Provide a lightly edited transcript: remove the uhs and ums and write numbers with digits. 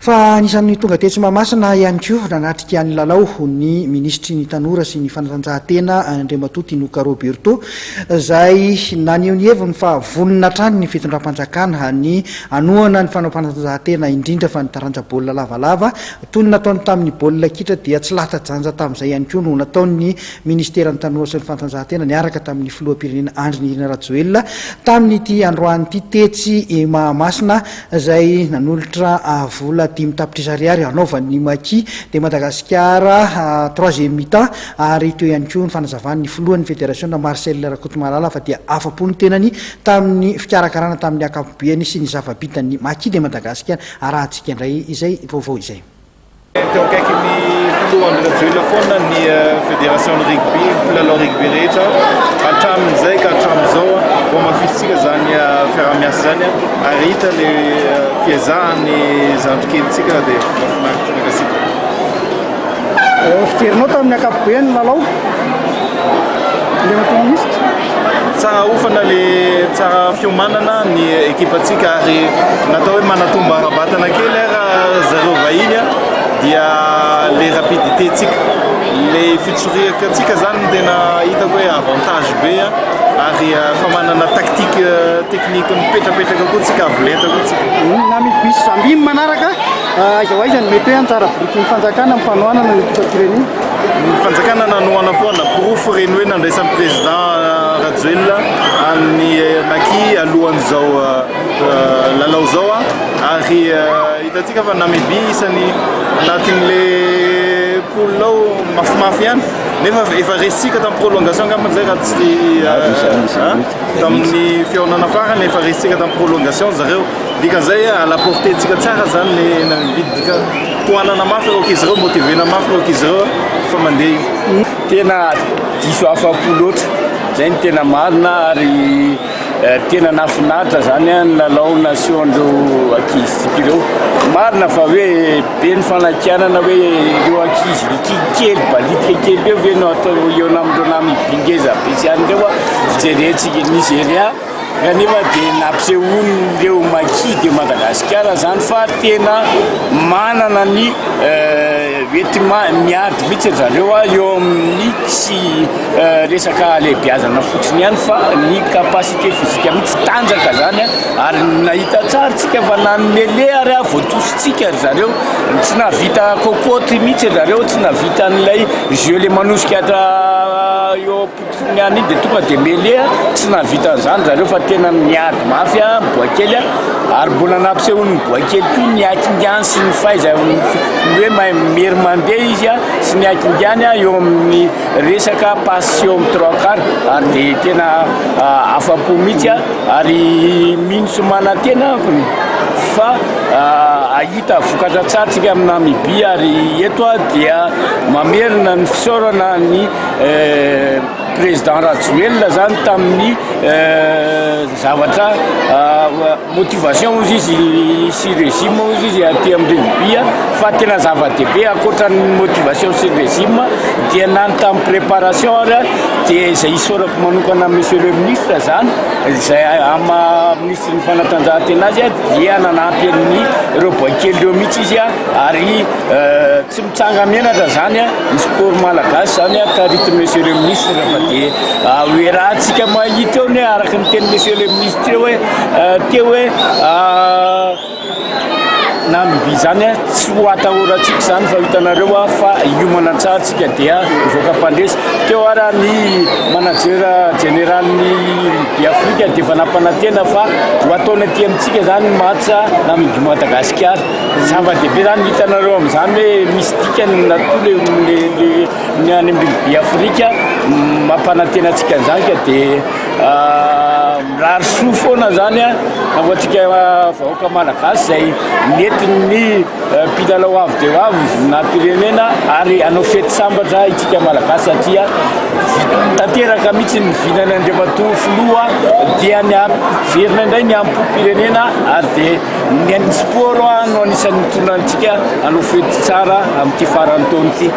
fa anisan'ny tonga tetsy Mahamasina ihany koa nanatrika ny lalao ny ministry ny tanora sy ny fanatanjahantena Andriamatoa Tinoka Roberto izay naneho ny heviny fa vonona hatrany ny fitondram-panjakana ny anohana ny fanao fanatanjahantena indrindra fa ny taranja baolina lavalava toy ny nataony tamin'ny baolina kitra dia tsy lata-janja tamin'izay ihany koa no nataony ministera ny tanora sy ny fanatanjahantena niaraka tamin'ny filoham-pirenena Andry Nirina Rajoelina tamin'ity androany ity tetsy Mahamasina izay nanolotra vola 10 tapitrisa ariary anaovan'ny Maki de Madagasikara 3e mi-temps ary teo ihany koa ny fanazavan'ny filohan'ny fédération Marcel Rakotomalala fa dia afapo ny tenany tamin'ny fikarakarana tamin'ny akapobeany sy ny zava-bitany Maki de Madagasikara arahantsika indray izay vaovao izay. Teo akaikin'ny filohan'ny Rajoelina foana ny fédération rugby lalao rugby rehetra hatramin'izay ka hatramin'izao vao mafisitsika zany fiaramiasa zany ary hita le fiezahany zandrikelintsika dia mahafinaritra nakasika. Fiterinao tamin'ny akapobeany lalao le matonista tsara ofana le tsara fiomanana ny ekipatsika ary natao hoe manatomba rabatana kely raha zareo vahiny dia le rapidité tsika le fitsoriaka tsika zany tena hitako hoe avantage be ary fa manana tactique technique mipetrapetraka koa tsika avolenta koa tsika namibisy sambiny manaraka izao aiza ny mety hoe antsara biriky ny fanjakana amin'ny fanohanana ny firenena ny fanjakana nanohana foana porofo reny hoe nandraisan'ny président Rajoelina amin'ny Maki alohan'izao lalao zao ary hitatsika fa Namibia isany anatin'le poule ao mafimafy ihany nefa efa resitsika tamin'ny prolongation angamba zay raha tsy tamin'ny fihaonana farany efa resitsika tamin'ny prolongation zareo dikan'izay à la portée tsika tsara zany le Namibia tohanana mafy roka izy ireo motivena mafy roka izy ireo fa mandeha tena diso afapo loatra zay ny tena marina ary tena nafinaritra zany ny lalao nationdreo ankizy ireo marina fa hoe be ny fanakianana hoe ireo ankizy kely balitika kely reo ve no atao eo namindreo namibingeza be sy any reo fijerentsika Nigeria kanefa dia nampisehoan'ireo Maki de Madagasikara zany fa tena manana ny miady mihitsy zareo eo amin'ny tsy resaka alehibiazana fotsiny ihany fa ny capacité physique mihitsy tanjaka zany ary nahita tsara tsika fa nanele ary voatositsika zareo tsy navita kokoty mihitsy zareo tsy navita n'ilay jeu le manosika eo potony any dia tonga dia mele tsy navita an'izany zareo fa tena miady mafy boakely ary mbola nampisehoan'ny boakely koa ny akingany sy ny faiza hoe mery mandeha izy sy ny akingany eo amin'ny resaka passion amin'ny 3 quart ary dia tena afapo mihitsy ary minosomana tena fa ahita vokatra tsara tsika amin'ny Namibia ary eto dia mamerina ny fisaorana ny président Rajoelina zany tamin'ny zavatra motivation ozy izy sy régime ozy izy aty amin'ny rugby fa tena zava-dehibe ankoatran'ny motivation sy régime dia nany tamin'ny préparation ary dia izay isorako manokana monsieur le ministre zany izay ama ministre ny fanatanjahantena azy dia nanampy amin'ny ireo boakely reo mihitsy izy ary tsy mitsanga menatra zany ny sport malagasy zany tarity monsieur le ministre fa dia hoe raha tsika mahita eo ny araka ny teny monsieur le ministre hoe teo hoe Namibia zany tsy ho atahorantsika zany fa hitanareo fa hiomana tsara tsika dia mivoaka mpandresy teo ara ny manager général ny Afrika dia efa nampanantena fa ho ataony aty amintsika zany match Namibia Madagasikara zava-dehibe zany hitanareo amin'izany hoe misy dikany natole ny any amin'ny Afrika mampanantena antsika an'izany ka dia rary soa foana zany nahoatsika vahoaka malagasy zay mety ny mpilalao avy dia avy na pirenena ary anao fety sambatra itsika malagasy satria tanteraka mihitsy ny vinany Andriamatoa filoha dia ny verina indray ny ampo-pirenena ary dia ny sport no anisan'ny tonantsika anao fety tsara amin'ity faran'ny taona ity.